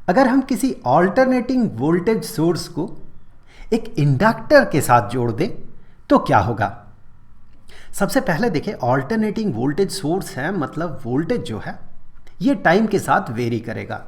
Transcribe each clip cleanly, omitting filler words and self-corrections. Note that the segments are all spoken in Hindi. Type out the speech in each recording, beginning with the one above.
अगर हम किसी ऑल्टरनेटिंग वोल्टेज सोर्स को एक इंडक्टर के साथ जोड़ दें तो क्या होगा। सबसे पहले देखिए, ऑल्टरनेटिंग वोल्टेज सोर्स है मतलब वोल्टेज जो है ये टाइम के साथ वेरी करेगा।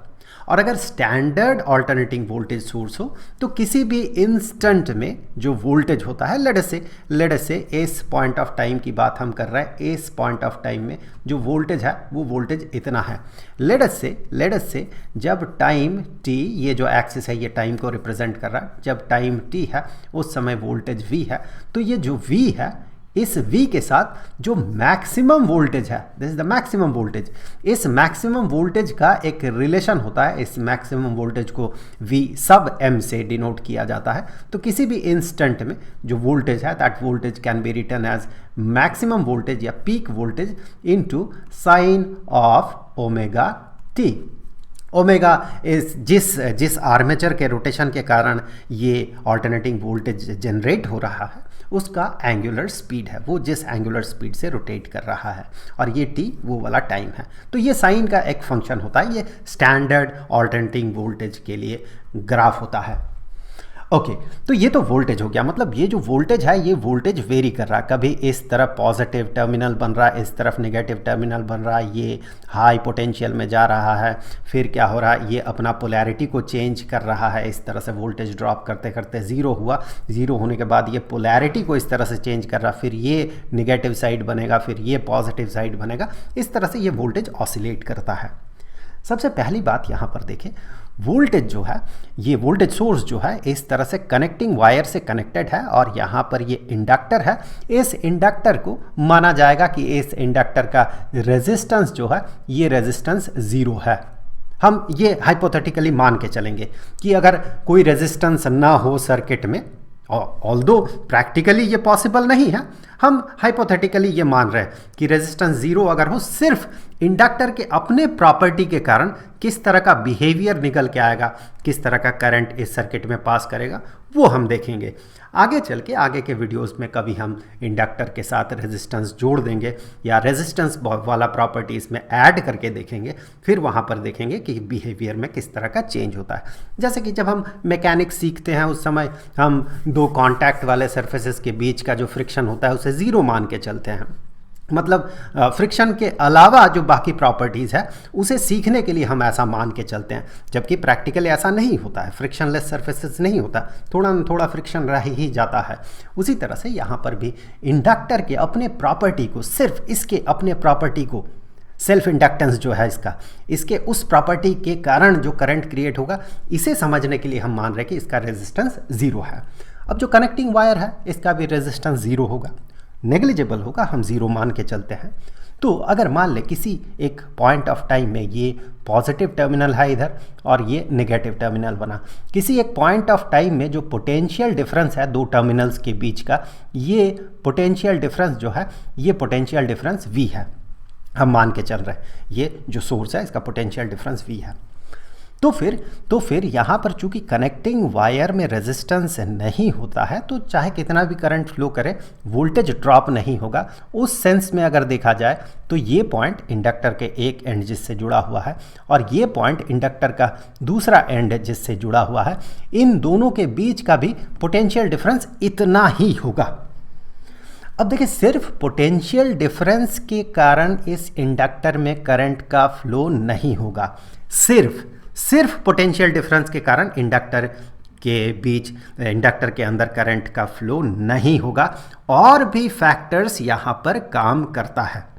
और अगर स्टैंडर्ड ऑल्टरनेटिंग वोल्टेज सोर्स हो तो किसी भी इंस्टेंट में जो वोल्टेज होता है, लेट अस से इस पॉइंट ऑफ टाइम की बात हम कर रहे हैं, इस पॉइंट ऑफ टाइम में जो वोल्टेज है वो वोल्टेज इतना है। लेट अस से जब टाइम t, ये जो एक्सिस है ये टाइम को रिप्रेजेंट कर रहा है, जब टाइम t है उस समय वोल्टेज v है। तो ये जो v है, इस v के साथ जो मैक्सिमम वोल्टेज है, this is the maximum voltage, इस मैक्सिमम वोल्टेज का एक रिलेशन होता है। इस मैक्सिमम वोल्टेज को v सब m से डिनोट किया जाता है। तो किसी भी इंस्टेंट में जो वोल्टेज है, that voltage can be written as maximum voltage या peak voltage into sine of omega t। Omega इस जिस आर्मेचर के रोटेशन के कारण ये ऑल्टरनेटिंग वोल्टेज जनरेट हो रहा है उसका एंगुलर स्पीड है, वो जिस एंगुलर स्पीड से रोटेट कर रहा है, और ये t वो वाला टाइम है। तो ये साइन का एक फंक्शन होता है, ये स्टैंडर्ड ऑल्टरनेटिंग वोल्टेज के लिए ग्राफ होता है। ओके, तो ये तो वोल्टेज हो गया, मतलब ये जो वोल्टेज है ये वोल्टेज वेरी कर रहा है, कभी इस तरफ पॉजिटिव टर्मिनल बन रहा है, इस तरफ नेगेटिव टर्मिनल बन रहा है, ये हाई पोटेंशियल में जा रहा है, फिर क्या हो रहा है, ये अपना पोलैरिटी को चेंज कर रहा है, इस तरह से वोल्टेज ड्रॉप करते करते ज़ीरो हुआ, ज़ीरो होने के बाद ये पोलैरिटी को इस तरह से चेंज कर रहा है, फिर ये नेगेटिव साइड बनेगा, फिर ये पॉजिटिव साइड बनेगा, इस तरह से ये वोल्टेज ऑसिलेट करता है। सबसे पहली बात यहाँ पर देखें, वोल्टेज जो है, ये वोल्टेज सोर्स जो है इस तरह से कनेक्टिंग वायर से कनेक्टेड है, और यहाँ पर ये इंडक्टर है। इस इंडक्टर को माना जाएगा कि इस इंडक्टर का रेजिस्टेंस जो है ये रेजिस्टेंस ज़ीरो है। हम ये हाइपोथेटिकली मान के चलेंगे कि अगर कोई रेजिस्टेंस ना हो सर्किट में, ऑल्दो प्रैक्टिकली ये पॉसिबल नहीं है, हम हाइपोथेटिकली ये मान रहे हैं कि रेजिस्टेंस ज़ीरो अगर हो, सिर्फ इंडक्टर के अपने प्रॉपर्टी के कारण किस तरह का बिहेवियर निकल के आएगा, किस तरह का करंट इस सर्किट में पास करेगा, वो हम देखेंगे आगे चल के। आगे के वीडियोस में कभी हम इंडक्टर के साथ रेजिस्टेंस जोड़ देंगे या रेजिस्टेंस वाला प्रॉपर्टी इसमें ऐड करके देखेंगे, फिर वहाँ पर देखेंगे कि बिहेवियर में किस तरह का चेंज होता है। जैसे कि जब हम मैकेनिक्स सीखते हैं उस समय हम दो कॉन्टैक्ट वाले सर्फेसेस के बीच का जो फ्रिक्शन होता है उसे ज़ीरो मान के चलते हैं, मतलब फ्रिक्शन के अलावा जो बाकी प्रॉपर्टीज़ है उसे सीखने के लिए हम ऐसा मान के चलते हैं, जबकि प्रैक्टिकली ऐसा नहीं होता है, फ्रिक्शनलेस सर्फेसेस नहीं होता, थोड़ा ना थोड़ा फ्रिक्शन रह ही जाता है। उसी तरह से यहाँ पर भी इंडक्टर के अपने प्रॉपर्टी को, सिर्फ इसके अपने प्रॉपर्टी को, सेल्फ इंडक्टेंस जो है इसका, इसके उस प्रॉपर्टी के कारण जो करंट क्रिएट होगा, इसे समझने के लिए हम मान रहे हैं कि इसका रेजिस्टेंस ज़ीरो है। अब जो कनेक्टिंग वायर है इसका भी रेजिस्टेंस ज़ीरो होगा, नेग्लिजिबल होगा, हम ज़ीरो मान के चलते हैं। तो अगर मान ले किसी एक पॉइंट ऑफ टाइम में ये पॉजिटिव टर्मिनल है इधर और ये नेगेटिव टर्मिनल बना, किसी एक पॉइंट ऑफ टाइम में जो पोटेंशियल डिफरेंस है दो टर्मिनल्स के बीच का, ये पोटेंशियल डिफरेंस जो है ये पोटेंशियल डिफरेंस V है, हम मान के चल रहे हैं ये जो सोर्स है इसका पोटेंशियल डिफरेंस V है। तो फिर यहाँ पर चूंकि कनेक्टिंग वायर में रेजिस्टेंस नहीं होता है तो चाहे कितना भी करंट फ्लो करे वोल्टेज ड्रॉप नहीं होगा। उस सेंस में अगर देखा जाए तो ये पॉइंट इंडक्टर के एक एंड जिससे जुड़ा हुआ है और ये पॉइंट इंडक्टर का दूसरा एंड जिससे जुड़ा हुआ है, इन दोनों के बीच का भी पोटेंशियल डिफरेंस इतना ही होगा। अब देखिए, सिर्फ पोटेंशियल डिफरेंस के कारण इस इंडक्टर में करंट का फ्लो नहीं होगा, सिर्फ पोटेंशियल डिफरेंस के कारण इंडक्टर के बीच, इंडक्टर के अंदर करंट का फ्लो नहीं होगा, और भी फैक्टर्स यहाँ पर काम करता है।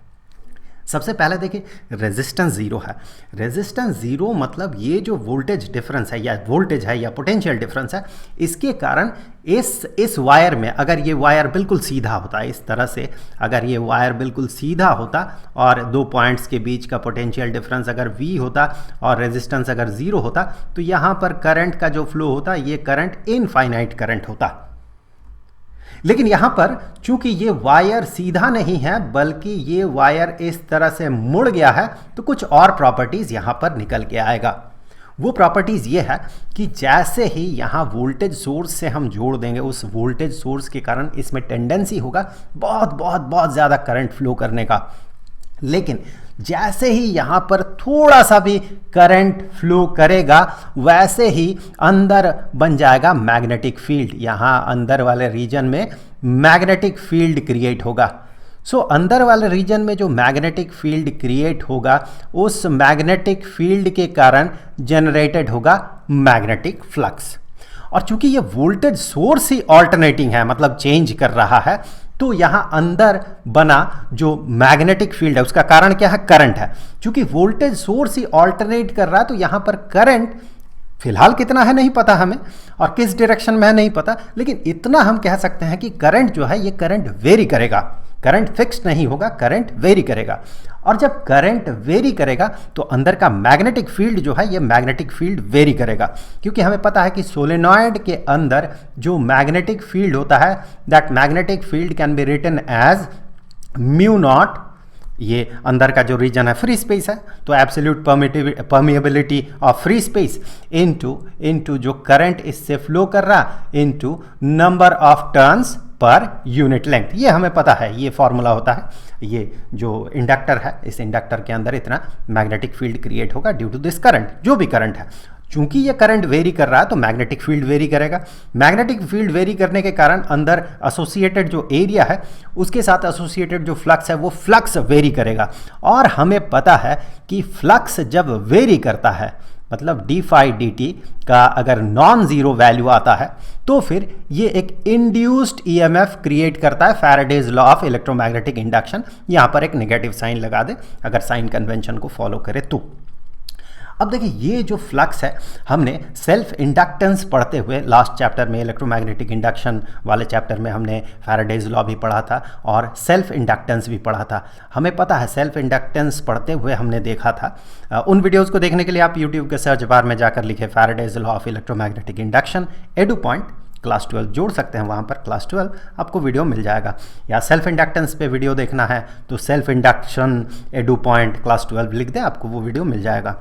सबसे पहले देखिए, रेजिस्टेंस ज़ीरो है। रेजिस्टेंस ज़ीरो मतलब ये जो वोल्टेज डिफरेंस है या वोल्टेज है या पोटेंशियल डिफरेंस है, इसके कारण इस वायर में, अगर ये वायर बिल्कुल सीधा होता है इस तरह से, अगर ये वायर बिल्कुल सीधा होता और दो पॉइंट्स के बीच का पोटेंशियल डिफरेंस अगर V होता और रेजिस्टेंस अगर ज़ीरो होता, तो यहाँ पर करंट का जो फ्लो होता ये करंट इनफाइनाइट करंट होता। लेकिन यहाँ पर चूंकि ये वायर सीधा नहीं है बल्कि ये वायर इस तरह से मुड़ गया है, तो कुछ और प्रॉपर्टीज़ यहाँ पर निकल के आएगा। वो प्रॉपर्टीज़ ये है कि जैसे ही यहाँ वोल्टेज सोर्स से हम जोड़ देंगे, उस वोल्टेज सोर्स के कारण इसमें टेंडेंसी होगा बहुत बहुत बहुत ज़्यादा करंट फ्लो करने का। लेकिन जैसे ही यहाँ पर थोड़ा सा भी करंट फ्लो करेगा वैसे ही अंदर बन जाएगा मैग्नेटिक फील्ड, यहाँ अंदर वाले रीजन में मैग्नेटिक फील्ड क्रिएट होगा। सो अंदर वाले रीजन में जो मैग्नेटिक फील्ड क्रिएट होगा उस मैग्नेटिक फील्ड के कारण जनरेटेड होगा मैग्नेटिक फ्लक्स। और चूंकि ये वोल्टेज सोर्स ही ऑल्टरनेटिंग है, मतलब चेंज कर रहा है, तो यहाँ अंदर बना जो मैग्नेटिक फील्ड है उसका कारण क्या है? करंट है। चूंकि वोल्टेज सोर्स ही ऑल्टरनेट कर रहा है तो यहाँ पर करंट फिलहाल कितना है नहीं पता हमें, और किस डायरेक्शन में है नहीं पता, लेकिन इतना हम कह सकते हैं कि करंट जो है ये करंट वेरी करेगा, करंट फिक्स नहीं होगा, करंट वेरी करेगा। और जब करंट वेरी करेगा तो अंदर का मैग्नेटिक फील्ड जो है ये मैग्नेटिक फील्ड वेरी करेगा, क्योंकि हमें पता है कि सोलेनॉइड के अंदर जो मैग्नेटिक फील्ड होता है that magnetic field can be written as mu naught, ये अंदर का जो रीजन है फ्री स्पेस है, तो absolute permeability of free space into जो करंट इससे फ्लो कर रहा into number of turns per unit length. ये हमें पता है, ये फॉर्मूला होता है। ये जो इंडक्टर है, इस इंडक्टर के अंदर इतना मैग्नेटिक फील्ड क्रिएट होगा ड्यू टू दिस करंट, जो भी करंट है। चूंकि ये करंट वेरी कर रहा है तो मैग्नेटिक फील्ड वेरी करेगा। मैग्नेटिक फील्ड वेरी करने के कारण अंदर एसोसिएटेड जो एरिया है उसके साथ एसोसिएटेड जो फ्लक्स है वो फ्लक्स वेरी करेगा। और हमें पता है कि फ्लक्स जब वेरी करता है, मतलब डी फाई डी टी का अगर नॉन जीरो वैल्यू आता है तो फिर ये एक इंड्यूस्ड ईएमएफ क्रिएट करता है, Faraday's law of electromagnetic induction. यहाँ पर एक नेगेटिव साइन लगा दे अगर साइन कन्वेंशन को फॉलो करे तो। अब देखिए ये जो फ्लक्स है हमने सेल्फ इंडक्टेंस पढ़ते हुए लास्ट चैप्टर में, इलेक्ट्रोमैग्नेटिक इंडक्शन वाले चैप्टर में हमने फैराडेज लॉ भी पढ़ा था और सेल्फ इंडक्टेंस भी पढ़ा था। हमें पता है सेल्फ इंडक्टेंस पढ़ते हुए हमने देखा था। उन वीडियोस को देखने के लिए आप यूट्यूब के सर्च बार में जाकर लिखे Faraday's law of electromagnetic induction edu point class 12 जोड़ सकते हैं, वहाँ पर क्लास 12 आपको वीडियो मिल जाएगा। या सेल्फ इंडक्टेंस पे वीडियो देखना है तो self induction edu point class 12 लिख दें, आपको वो वीडियो मिल जाएगा।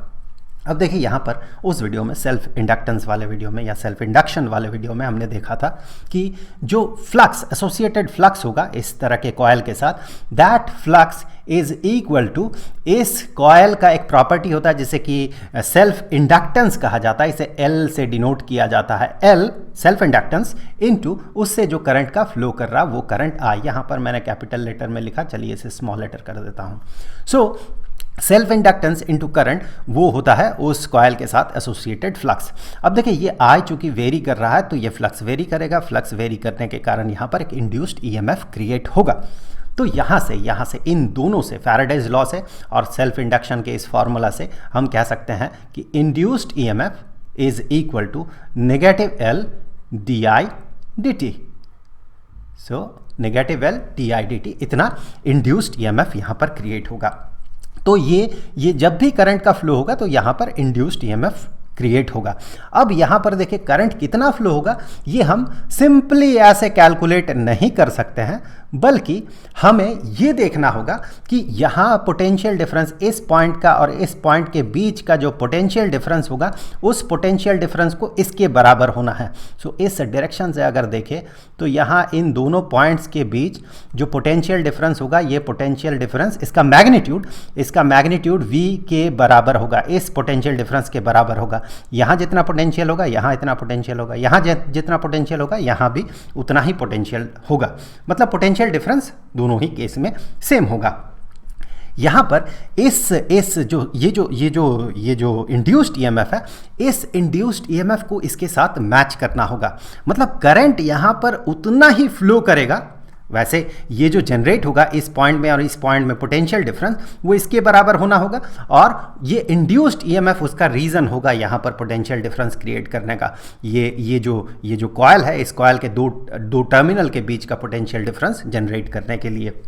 अब देखिए यहाँ पर उस वीडियो में, सेल्फ इंडक्टेंस वाले वीडियो में या सेल्फ इंडक्शन वाले वीडियो में हमने देखा था कि जो फ्लक्स, एसोसिएटेड फ्लक्स होगा इस तरह के कॉयल के साथ, that flux is equal to, इस कॉयल का एक प्रॉपर्टी होता है जिसे कि सेल्फ इंडक्टेंस कहा जाता है, इसे L से डिनोट किया जाता है, L सेल्फ इंडक्टेंस इनटू उससे जो करंट का फ्लो कर रहा वो करंट I। यहाँ पर मैंने कैपिटल लेटर में लिखा, चलिए इसे स्मॉल लेटर कर देता हूँ। So self inductance into current वो होता है उस कॉयल के साथ एसोसिएटेड फ्लक्स। अब देखिए ये आई चूंकि वेरी कर रहा है तो ये फ्लक्स वेरी करेगा, फ्लक्स वेरी करने के कारण यहाँ पर एक इंड्यूस्ड ईएमएफ क्रिएट होगा। तो यहाँ से इन दोनों से, फैराडेज लॉ से और सेल्फ इंडक्शन के इस फॉर्मूला से हम कह सकते हैं कि induced EMF is equal to negative L D I D T. So negative L D I D T, इतना इंड्यूस्ड ईएमएफ यहाँ पर क्रिएट होगा। तो ये जब भी करंट का फ्लो होगा तो यहाँ पर इंड्यूस्ड ईएमएफ क्रिएट होगा। अब यहाँ पर देखिए करंट कितना फ्लो होगा ये हम सिंपली ऐसे कैलकुलेट नहीं कर सकते हैं, बल्कि हमें ये देखना होगा कि यहाँ पोटेंशियल डिफरेंस, इस पॉइंट का और इस पॉइंट के बीच का जो पोटेंशियल डिफरेंस होगा उस पोटेंशियल डिफरेंस को इसके बराबर होना है। सो इस डायरेक्शन से अगर देखें तो यहाँ इन दोनों पॉइंट्स के बीच जो पोटेंशियल डिफरेंस होगा, ये पोटेंशियल डिफरेंस, इसका मैग्नीट्यूड V के बराबर होगा, इस पोटेंशियल डिफरेंस के बराबर होगा। यहाँ जितना पोटेंशियल होगा यहाँ इतना पोटेंशियल होगा, यहाँ जितना पोटेंशियल होगा यहाँ भी उतना ही पोटेंशियल होगा, मतलब पोटेंशियल डिफरेंस दोनों ही केस में सेम होगा। यहाँ पर ये जो इंड्यूस्ड ईएमएफ है, इस इंड्यूस्ड ईएमएफ को इसके साथ मैच करना होगा, मतलब करंट यहाँ पर उतना ही फ्लो करेगा। वैसे ये जो जनरेट होगा इस पॉइंट में और इस पॉइंट में पोटेंशियल डिफरेंस वो इसके बराबर होना होगा, और ये इंड्यूस्ड ईएमएफ उसका रीज़न होगा यहाँ पर पोटेंशियल डिफरेंस क्रिएट करने का। ये जो कॉयल है, इस कॉयल के दो टर्मिनल के बीच का पोटेंशियल डिफरेंस जनरेट करने के लिए।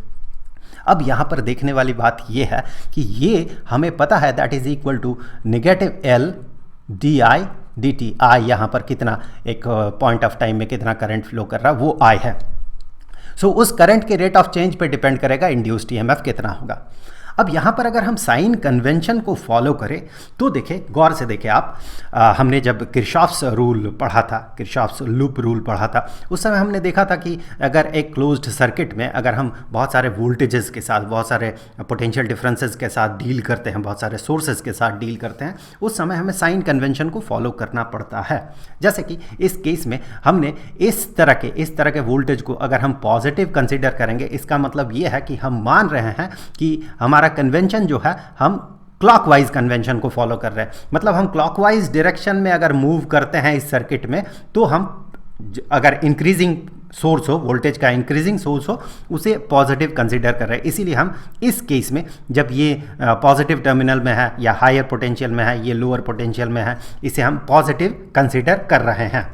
अब यहाँ पर देखने वाली बात ये है कि ये हमें पता है that is equal to negative L D I D T. I यहाँ पर कितना, एक पॉइंट ऑफ टाइम में कितना करंट फ्लो कर रहा है वो आई है। सो उस करंट के रेट ऑफ चेंज पे डिपेंड करेगा इंड्यूस्ड ईएमएफ कितना होगा। अब यहाँ पर अगर हम साइन कन्वेंशन को फॉलो करें तो देखें, गौर से देखें आप, हमने जब किरचॉफ्स रूल पढ़ा था, किरचॉफ्स लूप रूल पढ़ा था, उस समय हमने देखा था कि अगर एक क्लोज्ड सर्किट में अगर हम बहुत सारे वोल्टेजेस के साथ, बहुत सारे पोटेंशियल डिफरेंसेस के साथ डील करते हैं, बहुत सारे सोर्सेज के साथ डील करते हैं, उस समय हमें साइन कन्वेंशन को फॉलो करना पड़ता है। जैसे कि इस केस में हमने इस तरह के वोल्टेज को अगर हम पॉजिटिव कंसिडर करेंगे, इसका मतलब ये है कि हम मान रहे हैं कि हमारा कन्वेंशन जो है, हम क्लॉकवाइज कन्वेंशन को फॉलो कर रहे हैं। मतलब हम क्लॉकवाइज डायरेक्शन में अगर मूव करते हैं इस सर्किट में, तो हम अगर इंक्रीजिंग सोर्स हो, वोल्टेज का इंक्रीजिंग सोर्स हो, उसे पॉजिटिव कंसीडर कर रहे हैं। इसीलिए हम इस केस में जब ये पॉजिटिव टर्मिनल में है या हायर पोटेंशियल में है, ये लोअर पोटेंशियल में है, इसे हम पॉजिटिव कंसीडर कर रहे हैं।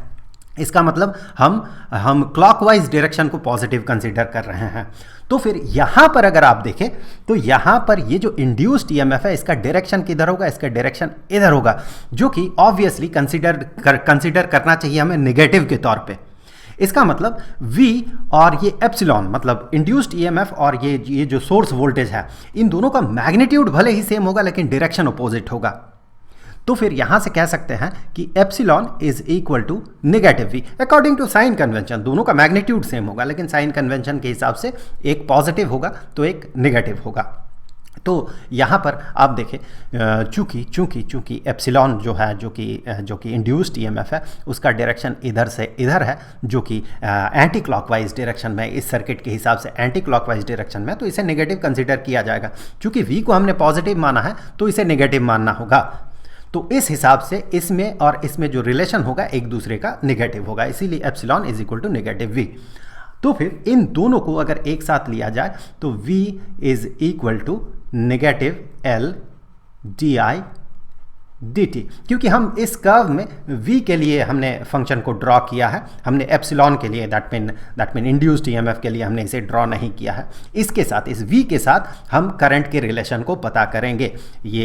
इसका मतलब हम क्लॉकवाइज डायरेक्शन को पॉजिटिव कंसीडर कर रहे हैं। तो फिर यहाँ पर अगर आप देखें तो यहाँ पर ये जो इंड्यूस्ड ईएमएफ है, इसका डायरेक्शन किधर होगा? इसका डायरेक्शन इधर होगा, जो कि ऑब्वियसली कंसीडर करना चाहिए हमें नेगेटिव के तौर पे। इसका मतलब V और ये एप्सिलॉन, मतलब इंड्यूस्ड ईएमएफ और ये जो सोर्स वोल्टेज है, इन दोनों का मैग्नीट्यूड भले ही सेम होगा लेकिन डायरेक्शन अपोजिट होगा। तो फिर यहां से कह सकते हैं कि epsilon is equal to negative V according to sign convention. दोनों का मैग्नीट्यूड सेम होगा लेकिन साइन कन्वेंशन के हिसाब से एक पॉजिटिव होगा तो एक नेगेटिव होगा। तो यहाँ पर आप देखें, चूंकि एप्सिलॉन जो है, जो कि इंड्यूस्ड ईएमएफ है, उसका डायरेक्शन इधर से इधर है, जो कि एंटी क्लॉकवाइज डायरेक्शन में, इस सर्किट के हिसाब से एंटी क्लॉकवाइज डायरेक्शन में, तो इसे नेगेटिव कंसीडर किया जाएगा। चूंकि V को हमने पॉजिटिव माना है तो इसे नेगेटिव मानना होगा। तो इस हिसाब से इसमें और इसमें जो रिलेशन होगा एक दूसरे का नेगेटिव होगा, इसीलिए epsilon is equal to negative V। तो फिर इन दोनों को अगर एक साथ लिया जाए तो V is equal to negative L di dt, क्योंकि हम इस कर्व में V के लिए हमने फंक्शन को ड्रॉ किया है, हमने एप्सिलॉन के लिए, दैट मीन इंड्यूस्ड ईएमएफ के लिए हमने इसे ड्रॉ नहीं किया है। इसके साथ, इस V के साथ हम करंट के रिलेशन को पता करेंगे। ये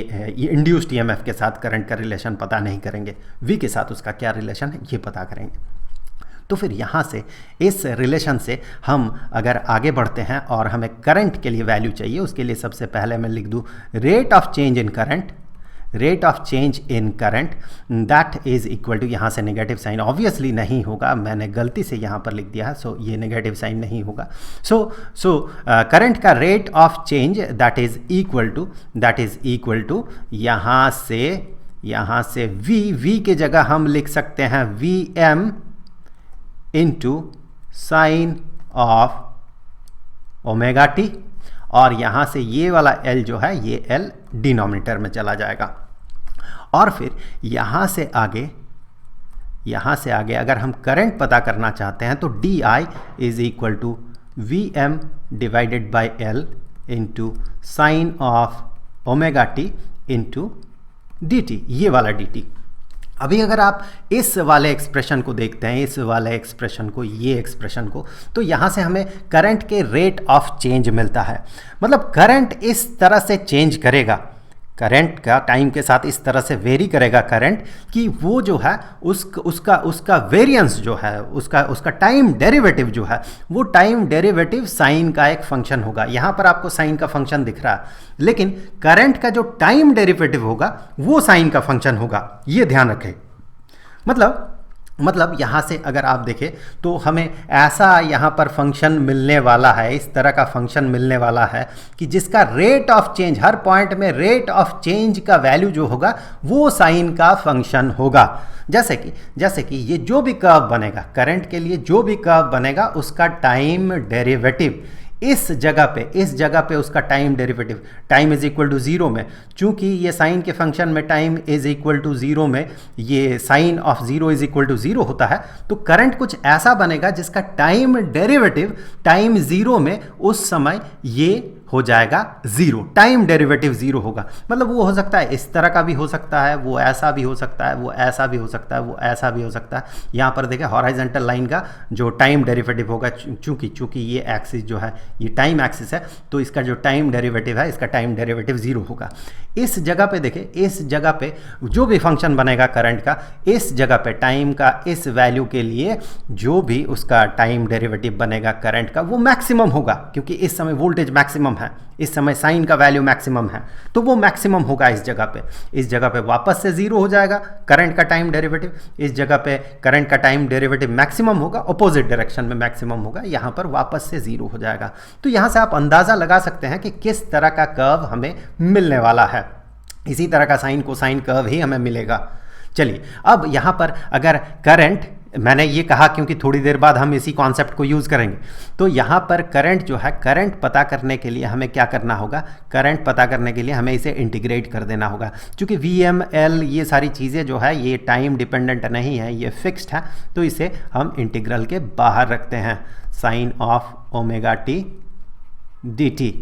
इंड्यूस्ड ईएमएफ के साथ करंट का रिलेशन पता नहीं करेंगे, V के साथ उसका क्या रिलेशन है ये पता करेंगे। तो फिर यहाँ से इस रिलेशन से हम अगर आगे बढ़ते हैं और हमें करंट के लिए वैल्यू चाहिए, उसके लिए सबसे पहले मैं लिख दूँ rate of change in current, that is equal to, यहाँ से नेगेटिव साइन ऑब्वियसली नहीं होगा, मैंने गलती से यहाँ पर लिख दिया है, सो ये नेगेटिव साइन नहीं होगा। सो करंट का rate of change that is equal to यहाँ से V के जगह हम लिख सकते हैं Vm into sine of omega T, और यहाँ से ये वाला L जो है, ये L डिनोमिनेटर में चला जाएगा। और फिर यहाँ से आगे अगर हम करंट पता करना चाहते हैं तो di is equal to Vm divided by L into sine of omega T into dt, ये वाला dt। अभी अगर आप इस वाले एक्सप्रेशन को देखते हैं, इस वाले एक्सप्रेशन को, ये एक्सप्रेशन को, तो यहाँ से हमें करंट के रेट ऑफ चेंज मिलता है। मतलब करंट इस तरह से चेंज करेगा, करंट का टाइम के साथ इस तरह से वेरी करेगा करंट, कि वो जो है उसका वेरिएंस जो है, उसका टाइम डेरिवेटिव जो है, वो टाइम डेरिवेटिव साइन का एक फंक्शन होगा। यहाँ पर आपको साइन का फंक्शन दिख रहा है, लेकिन करंट का जो टाइम डेरिवेटिव होगा वो साइन का फंक्शन होगा, ये ध्यान रखें। मतलब यहाँ से अगर आप देखें तो हमें ऐसा यहाँ पर फंक्शन मिलने वाला है, इस तरह का फंक्शन मिलने वाला है कि जिसका rate of change, her point में रेट ऑफ चेंज का वैल्यू जो होगा वो साइन का फंक्शन होगा। जैसे कि ये जो भी कर्व बनेगा, करंट के लिए जो भी कर्व बनेगा, उसका टाइम डेरिवेटिव इस जगह पे उसका time derivative, time is equal to 0 में, चूंकि ये साइन के फंक्शन में टाइम इज इक्वल टू 0 में ये sine of 0 is equal to 0 होता है, तो करंट कुछ ऐसा बनेगा जिसका टाइम डेरिवेटिव टाइम 0 में उस समय ये हो जाएगा 0, टाइम डेरिवेटिव 0 होगा। मतलब वो हो सकता है इस तरह का भी हो सकता है, वो ऐसा भी हो सकता है, वो ऐसा भी हो सकता है, वो ऐसा भी हो सकता है। यहाँ पर देखें हॉराइजेंटल लाइन का जो टाइम डेरिवेटिव होगा, चूंकि ये एक्सिस जो है ये टाइम एक्सिस है, तो इसका जो टाइम डेरिवेटिव है, इसका टाइम डेरिवेटिव 0 होगा। इस जगह पे देखें, इस जगह पे जो भी फंक्शन बनेगा करंट का, इस जगह पे टाइम का इस वैल्यू के लिए जो भी उसका टाइम डेरिवेटिव बनेगा करंट का, वो मैक्सिमम होगा, क्योंकि इस समय वोल्टेज मैक्सिमम मैक्सिमम है, इस समय साइन का वैल्यू मैक्सिमम है, तो वो मैक्सिमम होगा इस जगह पे। इस जगह पे वापस से जीरो हो जाएगा करंट का टाइम डेरिवेटिव, इस जगह पे करंट का टाइम डेरिवेटिव मैक्सिमम होगा, अपोजिट डायरेक्शन में मैक्सिमम होगा, यहाँ पर वापस से जीरो हो जाएगा। तो यहाँ से आप अंदाज़ा लगा सकते हैं कि किस तरह का कर्व हमें मिलने वाला है। इसी तरह का साइन कोसाइन कर्व ही हमें मिलेगा। चलिए अब यहाँ पर अगर करंट, मैंने ये कहा क्योंकि थोड़ी देर बाद हम इसी कॉन्सेप्ट को यूज़ करेंगे, तो यहाँ पर करंट जो है, करंट पता करने के लिए हमें क्या करना होगा, करंट पता करने के लिए हमें इसे इंटीग्रेट कर देना होगा। क्योंकि VML ये सारी चीज़ें जो है ये टाइम डिपेंडेंट नहीं है, ये फिक्स्ड है, तो इसे हम इंटीग्रल के बाहर रखते हैं, sine of omega T dt।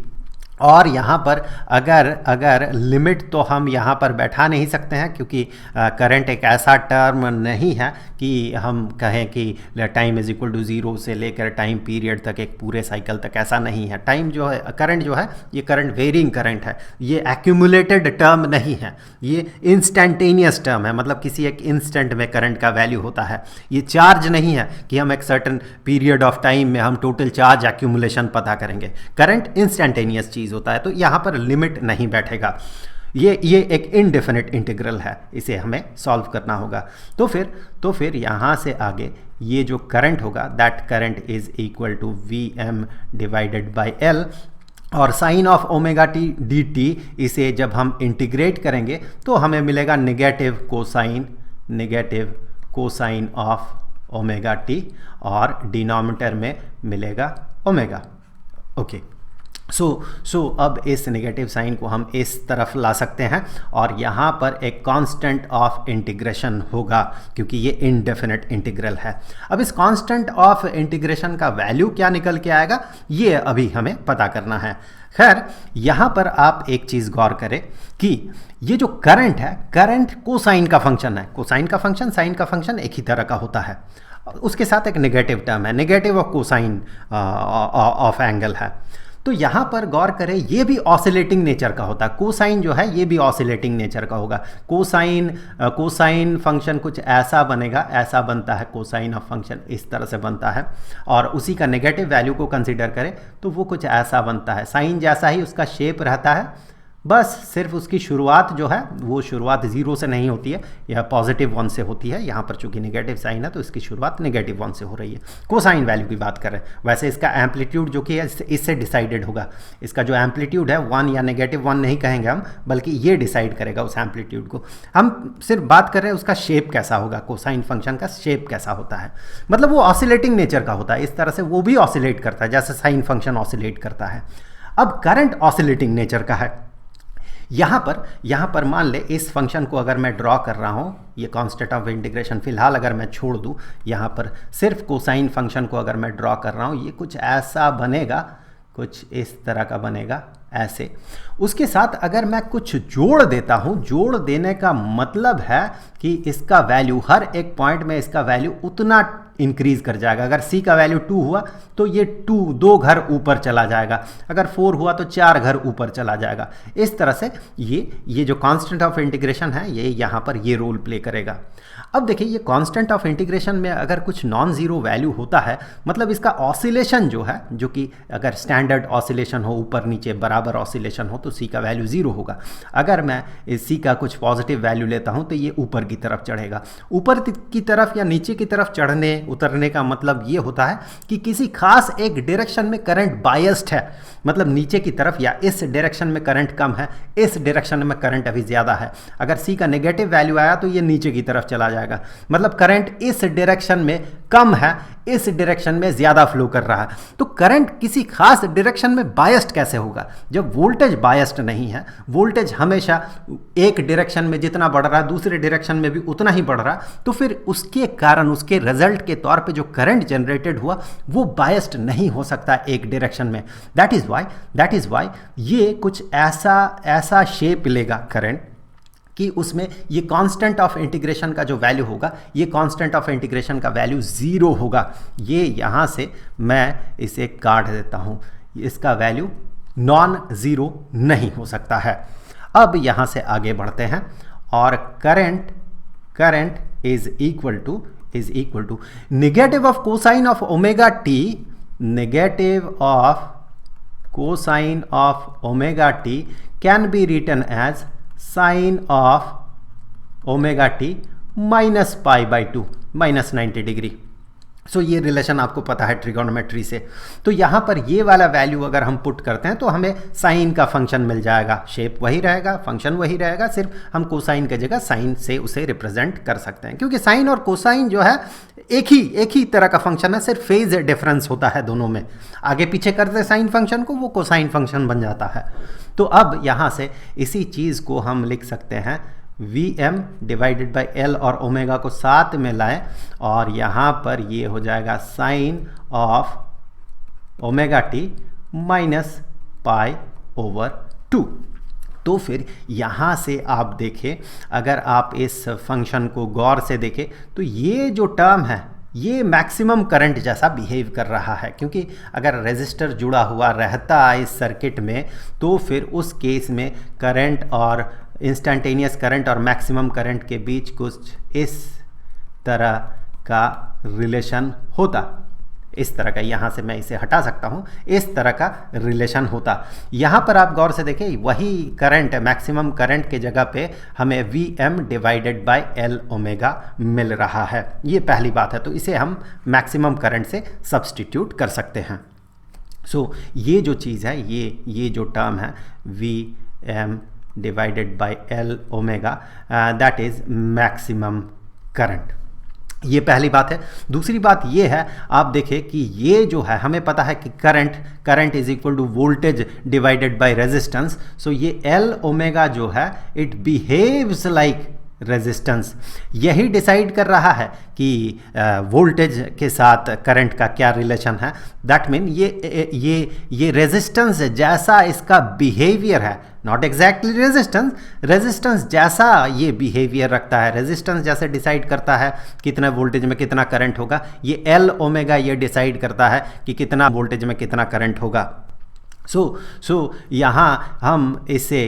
और यहाँ पर अगर लिमिट तो हम यहाँ पर बैठा नहीं सकते हैं, क्योंकि करंट एक ऐसा टर्म नहीं है कि हम कहें कि time is equal to zero से लेकर टाइम पीरियड तक, एक पूरे साइकिल तक, ऐसा नहीं है। टाइम जो है, करंट जो है, ये करंट वेरिंग करंट है, ये एक्यूमुलेटेड टर्म नहीं है, ये इंस्टेंटेनियस टर्म है, मतलब किसी एक इंस्टेंट में करंट का वैल्यू होता है। ये चार्ज नहीं है कि हम एक सर्टन पीरियड ऑफ टाइम में हम टोटल चार्ज एक्यूमुलेशन पता करेंगे। करंट इंस्टेंटेनियस चीज़ होता है, तो यहाँ पर लिमिट नहीं बैठेगा। ये एक इनडेफिनिट इंटीग्रल है, इसे हमें सॉल्व करना होगा। तो फिर यहाँ से आगे ये जो करंट होगा, that current is equal to VM divided by L, और sine of omega T dt, इसे जब हम इंटीग्रेट करेंगे तो हमें मिलेगा negative cosine of omega T, और डिनोमिनेटर में मिलेगा ओमेगा। ओके, सो अब इस नेगेटिव साइन को हम इस तरफ ला सकते हैं, और यहाँ पर एक कांस्टेंट ऑफ इंटीग्रेशन होगा, क्योंकि ये इनडेफिनिट इंटीग्रल है। अब इस कांस्टेंट ऑफ इंटीग्रेशन का वैल्यू क्या निकल के आएगा, ये अभी हमें पता करना है। खैर, यहाँ पर आप एक चीज़ गौर करें कि ये जो करंट है, करंट कोसाइन का फंक्शन है। कोसाइन का फंक्शन साइन का फंक्शन एक ही तरह का होता है, उसके साथ एक नेगेटिव टर्म है, negative of cosine of angle है। तो यहाँ पर गौर करें, ये भी ऑसिलेटिंग नेचर का होता है। कोसाइन जो है ये भी ऑसिलेटिंग नेचर का होगा। कोसाइन फंक्शन कुछ ऐसा बनेगा, ऐसा बनता है, कोसाइन ऑफ फंक्शन इस तरह से बनता है, और उसी का नेगेटिव वैल्यू को कंसीडर करें तो वो कुछ ऐसा बनता है। साइन जैसा ही उसका शेप रहता है, बस सिर्फ उसकी शुरुआत जो है वो शुरुआत ज़ीरो से नहीं होती है, यह पॉजिटिव 1 से होती है। यहाँ पर चूंकि नेगेटिव साइन है तो इसकी शुरुआत नेगेटिव 1 से हो रही है। कोसाइन वैल्यू की बात कर रहे हैं। वैसे इसका एम्पलीट्यूड जो कि है इससे डिसाइडेड होगा। इसका जो एम्पलीट्यूड है 1 या नेगेटिव 1 नहीं कहेंगे हम, बल्कि ये डिसाइड करेगा उस एम्पलीट्यूड को। हम सिर्फ बात कर रहे हैं उसका शेप कैसा होगा, कोसाइन फंक्शन का शेप कैसा होता है, मतलब वो ऑसिलेटिंग नेचर का होता है। इस तरह से वो भी ऑसिलेट करता है जैसे साइन फंक्शन ऑसिलेट करता है। अब करंट ऑसिलेटिंग नेचर का है। यहाँ पर मान ले इस फंक्शन को अगर मैं ड्रॉ कर रहा हूँ, ये कांस्टेंट ऑफ इंटीग्रेशन फिलहाल अगर मैं छोड़ दूँ, यहाँ पर सिर्फ कोसाइन फंक्शन को अगर मैं ड्रॉ कर रहा हूँ, ये कुछ ऐसा बनेगा, कुछ इस तरह का बनेगा, ऐसे। उसके साथ अगर मैं कुछ जोड़ देता हूँ, जोड़ देने का मतलब है कि इसका वैल्यू हर एक पॉइंट में इसका वैल्यू उतना इंक्रीज कर जाएगा। अगर c का वैल्यू 2 हुआ तो ये 2 घर ऊपर चला जाएगा, अगर 4 हुआ तो 4 घर ऊपर चला जाएगा। इस तरह से ये जो कांस्टेंट ऑफ इंटीग्रेशन है ये यहाँ पर ये रोल प्ले करेगा। अब देखिए, ये कांस्टेंट ऑफ इंटीग्रेशन में अगर कुछ नॉन ज़ीरो वैल्यू होता है, मतलब इसका ऑसिलेशन जो है, जो कि अगर स्टैंडर्ड ऑसिलेशन हो, ऊपर नीचे बराबर ऑसिलेशन हो, तो c का वैल्यू 0 होगा। अगर मैं इस c का कुछ पॉजिटिव वैल्यू लेता हूँ तो ये ऊपर की तरफ चढ़ेगा। ऊपर की तरफ या नीचे की तरफ चढ़ने उतरने का मतलब ये होता है कि किसी खास एक डायरेक्शन में करंट बायस्ड है, मतलब नीचे की तरफ या इस डायरेक्शन में करंट कम है, इस डायरेक्शन में करंट अभी ज़्यादा है। अगर c का नेगेटिव वैल्यू आया तो ये नीचे की तरफ चला जाएगा, मतलब करंट इस डायरेक्शन में कम है, इस डायरेक्शन में ज़्यादा फ्लो कर रहा है। तो करंट किसी खास डायरेक्शन में बायस्ड कैसे होगा, जब वोल्टेज बायस्ड नहीं है। वोल्टेज हमेशा एक डायरेक्शन में जितना बढ़ रहा है दूसरे डायरेक्शन में भी उतना ही बढ़ रहा, तो फिर उसके कारण, उसके रिजल्ट के तौर पे जो करंट जनरेटेड हुआ वो बायस्ड नहीं हो सकता एक डायरेक्शन में। दैट इज़ वाई ये कुछ ऐसा शेप लेगा करंट कि उसमें ये कांस्टेंट ऑफ इंटीग्रेशन का जो वैल्यू होगा, ये कांस्टेंट ऑफ इंटीग्रेशन का वैल्यू 0 होगा। ये यहाँ से मैं इसे काट देता हूँ, इसका वैल्यू नॉन ज़ीरो नहीं हो सकता है। अब यहाँ से आगे बढ़ते हैं, और current is equal to negative of cosine of omega T, negative of cosine of omega t can be written as sine of omega t minus pi by 2 minus 90 degree. So ये रिलेशन आपको पता है ट्रिगोनोमेट्री से। तो यहाँ पर ये वाला वैल्यू अगर हम पुट करते हैं तो हमें साइन का फंक्शन मिल जाएगा, शेप वही रहेगा, फंक्शन वही रहेगा, सिर्फ हम कोसाइन की जगह साइन से उसे रिप्रेजेंट कर सकते हैं, क्योंकि साइन और कोसाइन जो है एक ही तरह का फंक्शन है, सिर्फ फेज डिफरेंस होता है दोनों में। आगे पीछे करते साइन फंक्शन को, वो कोसाइन फंक्शन बन जाता है। तो अब यहाँ से इसी चीज़ को हम लिख सकते हैं Vm डिवाइडेड बाई L और ओमेगा को साथ में लाएं और यहाँ पर ये हो जाएगा sine of omega T minus pi over 2। तो फिर यहाँ से आप देखें, अगर आप इस फंक्शन को गौर से देखें तो ये जो टर्म है ये मैक्सिमम करंट जैसा बिहेव कर रहा है, क्योंकि अगर रेजिस्टर जुड़ा हुआ रहता है इस सर्किट में तो फिर उस केस में करंट और इंस्टेंटेनियस करंट और मैक्सिमम करंट के बीच कुछ इस तरह का रिलेशन होता, इस तरह का, यहाँ से मैं इसे हटा सकता हूँ, इस तरह का रिलेशन होता। यहाँ पर आप गौर से देखें वही करंट मैक्सिमम करंट के जगह पे हमें Vm divided by L omega मिल रहा है। ये पहली बात है, तो इसे हम मैक्सिमम करंट से सब्सटीट्यूट कर सकते हैं। सो ये जो चीज़ है, ये जो टर्म है Vm divided by L omega, that is maximum current. ये पहली बात है। दूसरी बात ये है, आप देखें कि ये जो है हमें पता है कि current is equal to voltage divided by resistance. So ये L ओमेगा जो है इट बिहेव्स लाइक रेजिस्टेंस। यही डिसाइड कर रहा है कि वोल्टेज के साथ करंट का क्या रिलेशन है। दैट मीन ये रेजिस्टेंस जैसा इसका बिहेवियर है, नॉट एग्जैक्टली रेजिस्टेंस जैसा ये बिहेवियर रखता है, रेजिस्टेंस जैसे डिसाइड करता है कितना वोल्टेज में कितना करंट होगा, ये L ओमेगा ये डिसाइड करता है कि कितना वोल्टेज में कितना करंट होगा। सो यहाँ हम इसे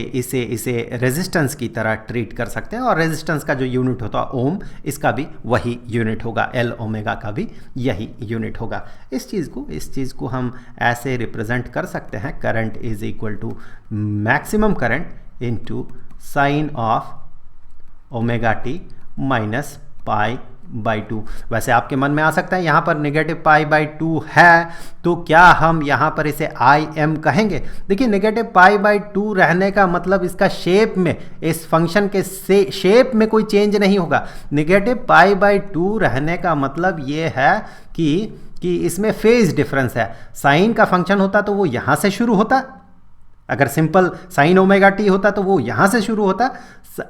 रेजिस्टेंस की तरह ट्रीट कर सकते हैं, और रेजिस्टेंस का जो यूनिट होता है ओम, इसका भी वही यूनिट होगा, L ओमेगा का भी यही यूनिट होगा। इस चीज़ को हम ऐसे रिप्रेजेंट कर सकते हैं, current is equal to maximum current into sine of omega T minus pi by 2। वैसे आपके मन में आ सकता है यहाँ पर नेगेटिव पाई बाई 2 है, तो क्या हम यहाँ पर इसे Im कहेंगे? देखिए, नेगेटिव पाई बाई 2 रहने का मतलब इसका शेप में, इस फंक्शन के शेप में कोई चेंज नहीं होगा। नेगेटिव पाई बाई 2 रहने का मतलब ये है कि इसमें फेज डिफरेंस है। साइन का फंक्शन होता तो वो यहाँ से शुरू होता, अगर सिंपल साइन ओमेगा टी होता तो वो यहाँ से शुरू होता,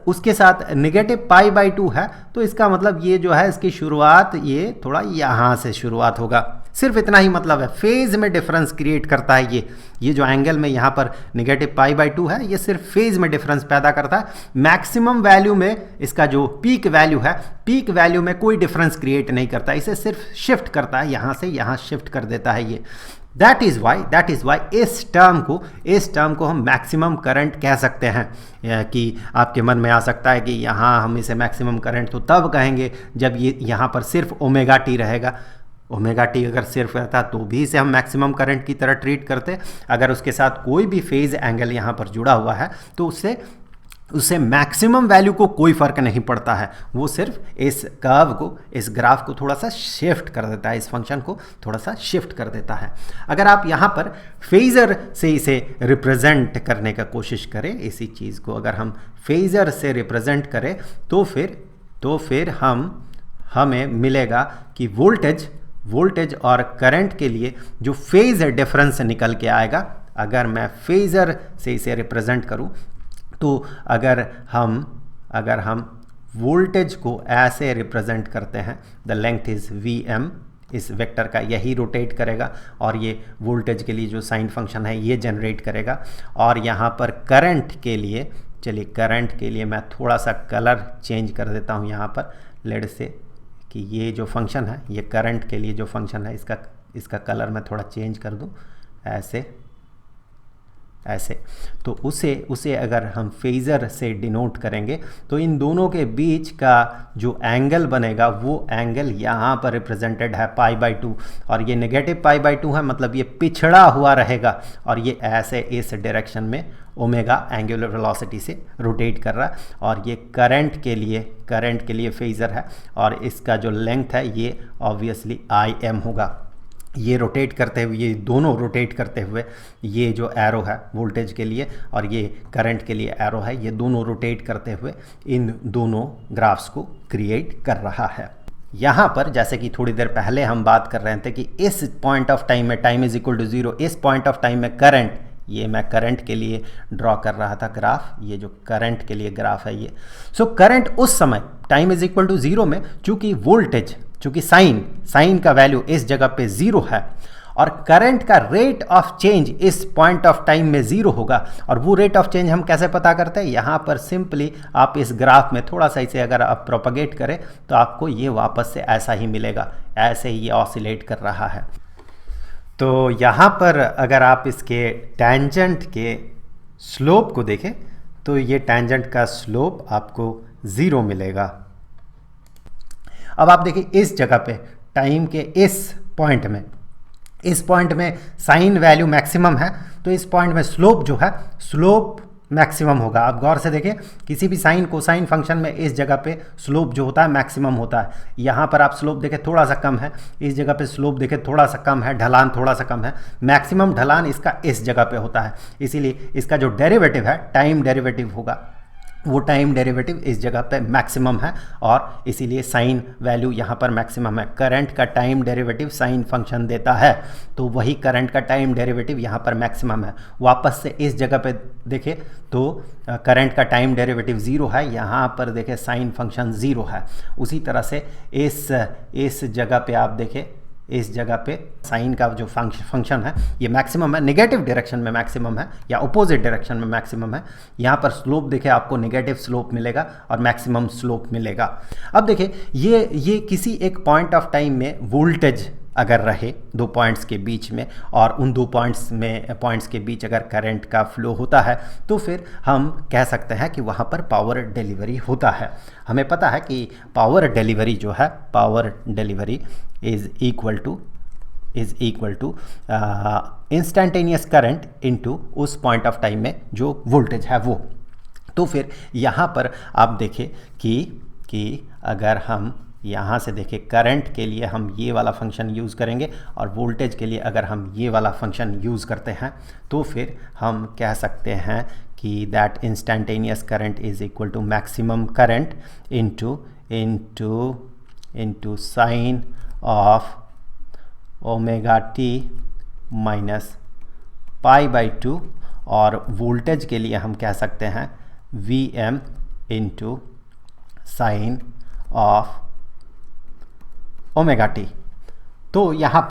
उसके साथ नेगेटिव पाई बाई 2 है तो इसका मतलब ये जो है इसकी शुरुआत ये थोड़ा यहाँ से शुरुआत होगा। सिर्फ इतना ही मतलब है, फेज में डिफरेंस क्रिएट करता है ये जो एंगल में यहाँ पर नेगेटिव पाई बाई 2 है, ये सिर्फ फेज में डिफरेंस पैदा करता है। मैक्सिमम वैल्यू में इसका जो पीक वैल्यू है, पीक वैल्यू में कोई डिफरेंस क्रिएट नहीं करता, इसे सिर्फ शिफ्ट करता है, यहाँ से यहाँ शिफ्ट कर देता है ये। दैट इज़ वाई इस टर्म को हम मैक्सिमम करंट कह सकते हैं। कि आपके मन में आ सकता है कि यहाँ हम इसे मैक्सिमम करंट तो तब कहेंगे जब ये यहाँ पर सिर्फ ओमेगा टी रहेगा। ओमेगा टी अगर सिर्फ रहता तो भी इसे हम मैक्सिमम करंट की तरह ट्रीट करते। अगर उसके साथ कोई भी फेज एंगल यहाँ पर जुड़ा हुआ है तो उससे मैक्सिमम वैल्यू को कोई फ़र्क नहीं पड़ता है, वो सिर्फ इस कर्व को, इस ग्राफ को थोड़ा सा शिफ्ट कर देता है, इस फंक्शन को थोड़ा सा शिफ्ट कर देता है। अगर आप यहाँ पर फेज़र से इसे रिप्रेजेंट करने का कोशिश करें, इसी चीज़ को अगर हम फेज़र से रिप्रेजेंट करें तो फिर हमें मिलेगा कि वोल्टेज और करंट के लिए जो फेज़ डिफरेंस निकल के आएगा, अगर मैं फेज़र से इसे रिप्रेजेंट करूँ तो अगर हम वोल्टेज को ऐसे रिप्रेजेंट करते हैं, द लेंथ इज़ Vm, इस वेक्टर का यही रोटेट करेगा और ये वोल्टेज के लिए जो साइन फंक्शन है ये जनरेट करेगा। और यहाँ पर करंट के लिए, चलिए करंट के लिए मैं थोड़ा सा कलर चेंज कर देता हूँ। यहाँ पर लेट से कि ये जो फंक्शन है, ये करंट के लिए जो फंक्शन है, इसका कलर मैं थोड़ा चेंज कर दूँ, ऐसे ऐसे, तो उसे अगर हम फेज़र से डिनोट करेंगे तो इन दोनों के बीच का जो एंगल बनेगा वो एंगल यहाँ पर रिप्रेजेंटेड है π/2, और ये नेगेटिव π/2 है, मतलब ये पिछड़ा हुआ रहेगा और ये ऐसे इस डायरेक्शन में ओमेगा एंगुलर वेलोसिटी से रोटेट कर रहा है। और ये करंट के लिए फेज़र है और इसका जो लेंथ है ये ऑब्वियसली Im होगा। ये रोटेट करते हुए, ये दोनों रोटेट करते हुए, ये जो एरो है वोल्टेज के लिए और ये करंट के लिए एरो है, ये दोनों रोटेट करते हुए इन दोनों ग्राफ्स को क्रिएट कर रहा है। यहाँ पर जैसे कि थोड़ी देर पहले हम बात कर रहे थे कि इस पॉइंट ऑफ टाइम में टाइम इज इक्वल टू 0, इस पॉइंट ऑफ टाइम में करंट, ये मैं करंट के लिए ड्रॉ कर रहा था ग्राफ, ये जो करंट के लिए ग्राफ है ये। सो करंट उस समय टाइम इज इक्वल टू 0 में, चूंकि वोल्टेज, चूंकि साइन का वैल्यू इस जगह पे 0 है और करंट का रेट ऑफ चेंज इस पॉइंट ऑफ टाइम में 0 होगा। और वो रेट ऑफ चेंज हम कैसे पता करते हैं? यहाँ पर सिंपली आप इस ग्राफ में थोड़ा सा इसे अगर आप प्रोपगेट करें तो आपको ये वापस से ऐसा ही मिलेगा, ऐसे ही ये ऑसिलेट कर रहा है। तो यहाँ पर अगर आप इसके टेंजेंट के स्लोप को देखें तो ये टेंजेंट का स्लोप आपको 0 मिलेगा। अब आप देखिए इस जगह पे टाइम के इस पॉइंट में साइन वैल्यू मैक्सिमम है, तो इस पॉइंट में स्लोप जो है स्लोप मैक्सिमम होगा। आप गौर से देखें किसी भी साइन कोसाइन फंक्शन में इस जगह पे स्लोप जो होता है मैक्सिमम होता है। यहाँ पर आप स्लोप देखें थोड़ा सा कम है, इस जगह पे स्लोप देखें थोड़ा सा कम है, ढलान थोड़ा सा कम है, मैक्सिमम ढलान इसका इस जगह पे होता है। इसीलिए इसका जो डेरिवेटिव है टाइम डेरिवेटिव होगा, वो टाइम डेरिवेटिव इस जगह पे मैक्सिमम है और इसीलिए साइन वैल्यू यहाँ पर मैक्सिमम है। करंट का टाइम डेरिवेटिव साइन फंक्शन देता है, तो वही करंट का टाइम डेरिवेटिव यहाँ पर मैक्सिमम है। वापस से इस जगह पे देखें तो करंट का टाइम डेरिवेटिव 0 है, यहाँ पर देखें साइन फंक्शन 0 है। उसी तरह से इस जगह पे आप देखें, इस जगह पे साइन का जो फंक्शन है ये मैक्सिमम है, नेगेटिव डायरेक्शन में मैक्सिमम है या अपोजिट डायरेक्शन में मैक्सिमम है। यहाँ पर स्लोप देखें आपको नेगेटिव स्लोप मिलेगा और मैक्सिमम स्लोप मिलेगा। अब देखिए ये किसी एक पॉइंट ऑफ टाइम में वोल्टेज अगर रहे दो पॉइंट्स के बीच में और उन दो पॉइंट्स के बीच अगर करंट का फ्लो होता है तो फिर हम कह सकते हैं कि वहाँ पर पावर डिलीवरी होता है। हमें पता है कि पावर डिलीवरी जो है, power delivery is equal to instantaneous current into उस पॉइंट ऑफ टाइम में जो वोल्टेज है वो। तो फिर यहाँ पर आप देखें कि अगर हम यहाँ से देखें करंट के लिए हम ये वाला फंक्शन यूज़ करेंगे और वोल्टेज के लिए अगर हम ये वाला फंक्शन यूज़ करते हैं तो फिर हम कह सकते हैं कि that instantaneous current is equal to maximum current into sine of omega T minus π/2, और वोल्टेज के लिए हम कह सकते हैं Vm into sine of omega T. तो यहाँ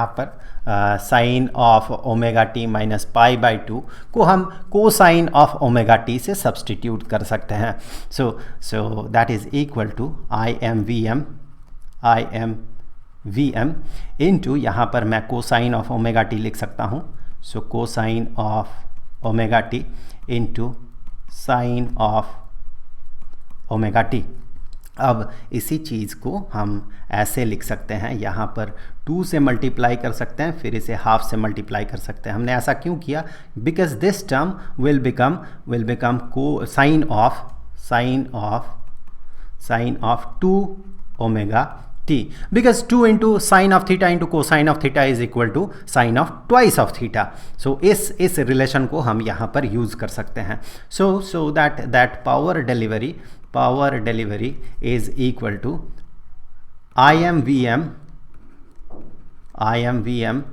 पर sine of omega T minus π/2 को हम कोसाइन ऑफ ओमेगा टी से सब्सटीट्यूट कर सकते हैं। So that is equal to I M V M into, यहाँ पर मैं कोसाइन ऑफ ओमेगा टी लिख सकता हूँ। So cosine of omega T into sine of omega T. अब इसी चीज़ को हम ऐसे लिख सकते हैं, यहाँ पर 2 से मल्टीप्लाई कर सकते हैं, फिर इसे हाफ से मल्टीप्लाई कर सकते हैं। हमने ऐसा क्यों किया? Because this term will become को sine of 2 omega T, because 2 into sine of theta into cosine of theta is equal to sine of twice of theta. So इस रिलेशन को हम यहाँ पर यूज़ कर सकते हैं। So that power delivery is equal to IM VM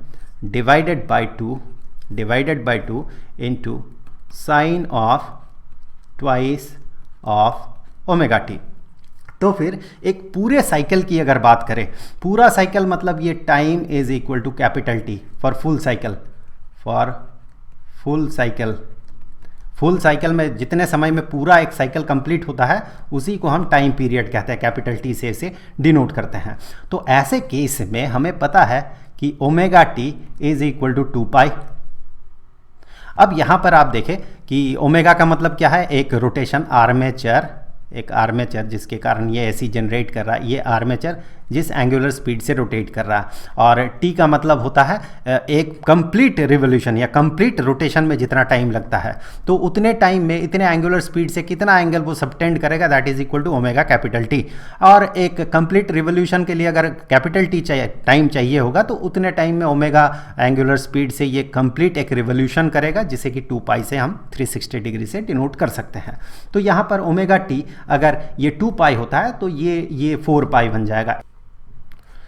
divided by 2 into sine of twice of omega t। तो फिर एक पूरे साइकिल की अगर बात करें, पूरा साइकिल मतलब ये time is equal to capital T for full cycle में जितने समय में पूरा एक साइकिल कंप्लीट होता है उसी को हम टाइम पीरियड कहते हैं, कैपिटल T से इसे डिनोट करते हैं। तो ऐसे केस में हमें पता है कि omega T is equal to 2 pi. अब यहाँ पर आप देखें कि ओमेगा का मतलब क्या है, एक रोटेशन आर्मेचर, एक आर्मेचर जिसके कारण ये एसी जनरेट कर रहा है, ये आर्मेचर जिस एंगुलर स्पीड से रोटेट कर रहा है, और टी का मतलब होता है एक कंप्लीट रिवोल्यूशन या कंप्लीट रोटेशन में जितना टाइम लगता है, तो उतने टाइम में इतने एंगुलर स्पीड से कितना एंगल वो सबटेंड करेगा, that is equal to omega capital T. और एक कंप्लीट रिवोल्यूशन के लिए अगर कैपिटल टी टाइम चाहिए होगा तो उतने टाइम में ओमेगा एंगुलर स्पीड से ये कंप्लीट एक रिवोल्यूशन करेगा, जिसे कि 2 पाई से हम 360 डिग्री से डिनोट कर सकते हैं। तो यहाँ पर ओमेगा टी अगर ये 2 पाई होता है तो ये 4 पाई बन जाएगा।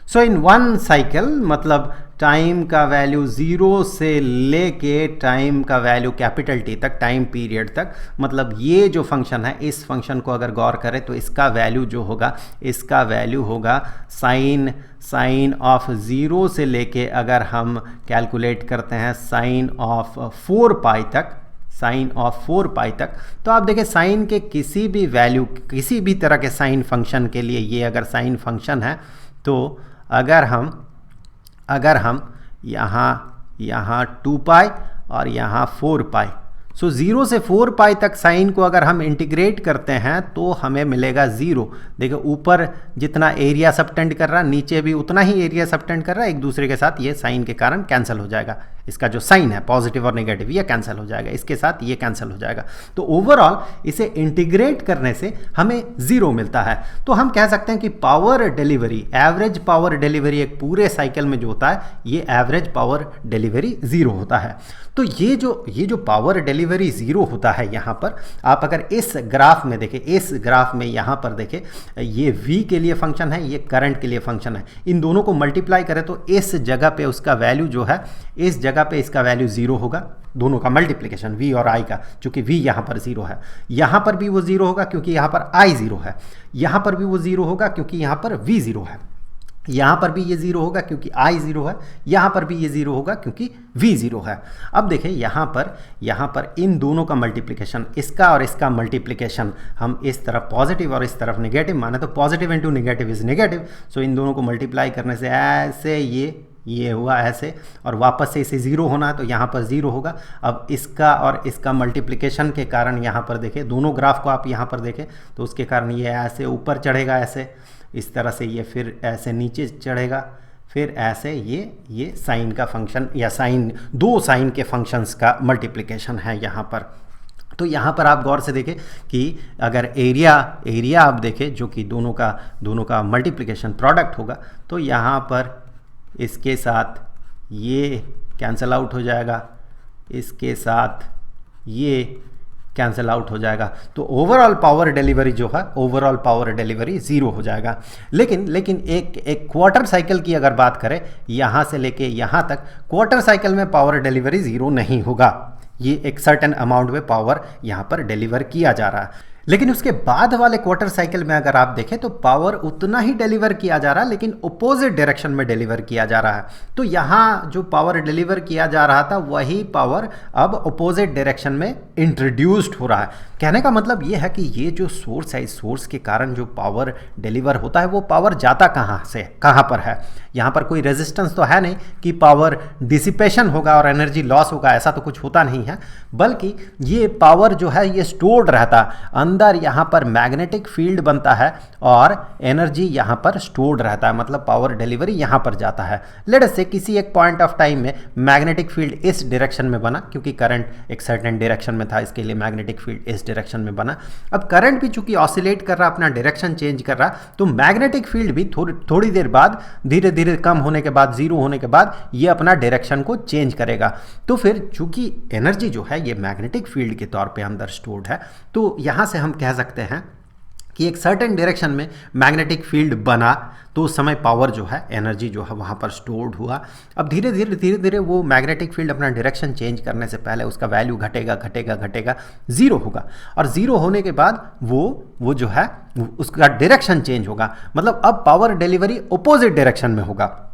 सो इन वन साइकिल मतलब टाइम का वैल्यू 0 से लेके टाइम का वैल्यू कैपिटल टी तक, टाइम पीरियड तक, मतलब ये जो फंक्शन है, इस फंक्शन को अगर गौर करें तो इसका वैल्यू जो होगा, इसका वैल्यू होगा साइन ऑफ 0 से लेके अगर हम कैलकुलेट करते हैं साइन ऑफ 4 पाई तक, साइन ऑफ 4 पाई तक, तो आप देखें साइन के किसी भी वैल्यू, किसी भी तरह के साइन फंक्शन के लिए, ये अगर साइन फंक्शन है तो अगर हम यहाँ 2 पाई और यहाँ 4 पाई, सो 0 से 4 पाई तक साइन को अगर हम इंटीग्रेट करते हैं तो हमें मिलेगा 0। देखो ऊपर जितना एरिया सबटेंड कर रहा है, नीचे भी उतना ही एरिया सबटेंड कर रहा है, एक दूसरे के साथ ये साइन के कारण कैंसिल हो जाएगा। इसका जो साइन है पॉजिटिव और नेगेटिव, ये कैंसिल हो जाएगा, इसके साथ ये कैंसिल हो जाएगा। तो ओवरऑल इसे इंटीग्रेट करने से हमें 0 मिलता है। तो हम कह सकते हैं कि power delivery, average power delivery एक पूरे साइकिल में जो होता है, ये एवरेज पावर डिलीवरी 0 होता है। तो ये जो पावर डिलीवरी 0 होता है, यहाँ पर आप अगर इस ग्राफ में देखें, इस ग्राफ में यहाँ पर देखें, ये V के लिए फंक्शन है, ये करंट के लिए फंक्शन है, इन दोनों को मल्टीप्लाई करें तो इस जगह पे उसका वैल्यू जो है, इस जगह पे इसका वैल्यू 0 होगा, दोनों का मल्टीप्लिकेशन V और I का, चूंकि V यहाँ पर 0 है, यहाँ पर भी वो 0 होगा क्योंकि यहाँ पर I 0 है, यहाँ पर भी वो 0 होगा क्योंकि यहाँ पर V 0 है, यहाँ पर भी ये 0 होगा क्योंकि I 0 है, यहाँ पर भी ये 0 होगा क्योंकि V 0 है। अब देखें यहाँ पर इन दोनों का मल्टीप्लिकेशन, इसका और इसका मल्टीप्लिकेशन हम इस तरफ पॉजिटिव और इस तरफ नेगेटिव माने तो positive into negative is negative. So इन दोनों को मल्टीप्लाई करने से ऐसे ये हुआ ऐसे, और वापस से इसे 0 होना है तो यहाँ पर 0 होगा। अब इसका और इसका मल्टीप्लिकेशन के कारण यहाँ पर देखें, दोनों ग्राफ को आप यहाँ पर देखें तो उसके कारण ये ऐसे ऊपर चढ़ेगा, ऐसे इस तरह से, ये फिर ऐसे नीचे चढ़ेगा, फिर ऐसे ये साइन का फंक्शन या साइन, 2 साइन के फंक्शंस का मल्टीप्लिकेशन है यहाँ पर। तो यहाँ पर आप गौर से देखें कि अगर एरिया आप देखें जो कि दोनों का मल्टीप्लिकेशन प्रोडक्ट होगा, तो यहाँ पर इसके साथ ये कैंसिल आउट हो जाएगा, इसके साथ ये कैंसिल आउट हो जाएगा। तो ओवरऑल पावर डिलीवरी जो है, ओवरऑल पावर डिलीवरी 0 हो जाएगा। लेकिन एक क्वार्टर साइकिल की अगर बात करें, यहाँ से लेके यहाँ तक, क्वार्टर साइकिल में पावर डिलीवरी 0 नहीं होगा। ये एक सर्टेन अमाउंट में पावर यहाँ पर डिलीवर किया जा रहा है। लेकिन उसके बाद वाले क्वार्टर साइकिल में अगर आप देखें तो पावर उतना ही डिलीवर किया जा रहा है, लेकिन अपोजिट डायरेक्शन में डिलीवर किया जा रहा है। तो यहाँ जो पावर डिलीवर किया जा रहा था, वही पावर अब अपोजिट डायरेक्शन में इंट्रोड्यूस्ड हो रहा है। कहने का मतलब ये है कि ये जो सोर्स है, इस सोर्स के कारण जो पावर डिलीवर होता है, वो पावर जाता कहाँ पर है। यहाँ पर कोई रेजिस्टेंस तो है नहीं कि पावर डिसिपेशन होगा और एनर्जी लॉस होगा, ऐसा तो कुछ होता नहीं है, बल्कि ये पावर जो है ये स्टोर्ड रहता, अंदर यहाँ पर मैग्नेटिक फील्ड बनता है और एनर्जी यहाँ पर स्टोर्ड रहता है, मतलब पावर डिलीवरी यहाँ पर जाता है। लेट अस से किसी एक पॉइंट ऑफ टाइम में मैग्नेटिक फील्ड इस डायरेक्शन में बना, क्योंकि करंट एक सर्टेन डायरेक्शन में था, इसके लिए मैग्नेटिक फील्ड इस डायरेक्शन में बना। अब करंट भी चूंकि ऑसिलेट कर रहा, अपना डायरेक्शन चेंज कर रहा, तो मैग्नेटिक फील्ड भी थोड़ी देर बाद धीरे धीरे कम होने के बाद, 0 होने के बाद ये अपना डायरेक्शन को चेंज करेगा। तो फिर चूंकि एनर्जी जो है ये मैग्नेटिक फील्ड के तौर पे अंदर स्टोर्ड है, तो यहाँ से हम कह सकते हैं कि एक सर्टेन डायरेक्शन में मैग्नेटिक फील्ड बना, तो उस समय पावर जो है, एनर्जी जो है वहाँ पर स्टोर्ड हुआ। अब धीरे धीरे वो मैग्नेटिक फील्ड अपना डायरेक्शन चेंज करने से पहले उसका वैल्यू घटेगा, 0 होगा, और 0 होने के बाद वो जो है उसका डायरेक्शन चेंज होगा, मतलब अब पावर डिलीवरी अपोजिट डायरेक्शन में होगा।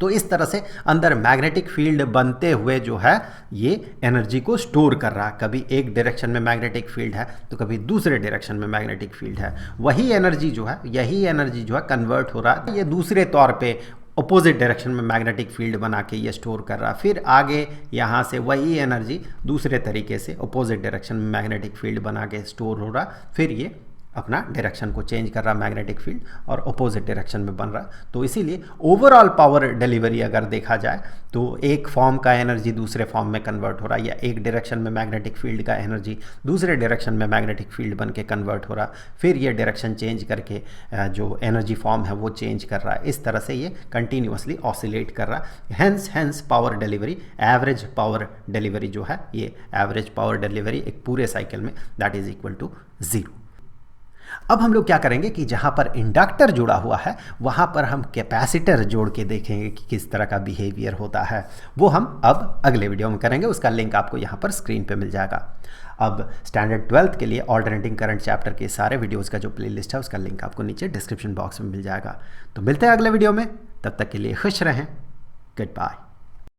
तो इस तरह से अंदर मैग्नेटिक फील्ड बनते हुए जो है ये एनर्जी को स्टोर कर रहा है। कभी एक डायरेक्शन में मैग्नेटिक फील्ड है तो कभी दूसरे डायरेक्शन में मैग्नेटिक फील्ड है, वही एनर्जी जो है, यही एनर्जी जो है कन्वर्ट हो रहा है, ये दूसरे तौर पे अपोजिट डायरेक्शन में मैग्नेटिक फील्ड बना के ये स्टोर कर रहा, फिर आगे यहाँ से वही एनर्जी दूसरे तरीके से अपोजिट डायरेक्शन में मैग्नेटिक फील्ड बना के स्टोर हो रहा, फिर ये अपना डायरेक्शन को चेंज कर रहा मैग्नेटिक फील्ड और अपोजिट डायरेक्शन में बन रहा। तो इसीलिए ओवरऑल पावर डिलीवरी अगर देखा जाए तो एक फॉर्म का एनर्जी दूसरे फॉर्म में कन्वर्ट हो रहा, या एक डायरेक्शन में मैग्नेटिक फील्ड का एनर्जी दूसरे डायरेक्शन में मैग्नेटिक फील्ड बन के कन्वर्ट हो रहा, फिर ये डायरेक्शन चेंज करके जो एनर्जी फॉर्म है वो चेंज कर रहा है। इस तरह से ये कंटिन्यूसली ऑसिलेट कर रहा है। Hence power delivery, average power delivery जो है, ये एवरेज पावर डिलीवरी एक पूरे साइकिल में दैट इज इक्वल टू 0। अब हम लोग क्या करेंगे कि जहाँ पर इंडक्टर जुड़ा हुआ है वहाँ पर हम कैपेसिटर जोड़ के देखेंगे कि किस तरह का बिहेवियर होता है। वो हम अब अगले वीडियो में करेंगे, उसका लिंक आपको यहाँ पर स्क्रीन पे मिल जाएगा। अब स्टैंडर्ड 12th के लिए ऑल्टरनेटिंग करंट चैप्टर के सारे वीडियोज़ का जो प्लेलिस्ट है उसका लिंक आपको नीचे डिस्क्रिप्शन बॉक्स में मिल जाएगा। तो मिलते हैं अगले वीडियो में, तब तक के लिए खुश रहें, गुड बाय।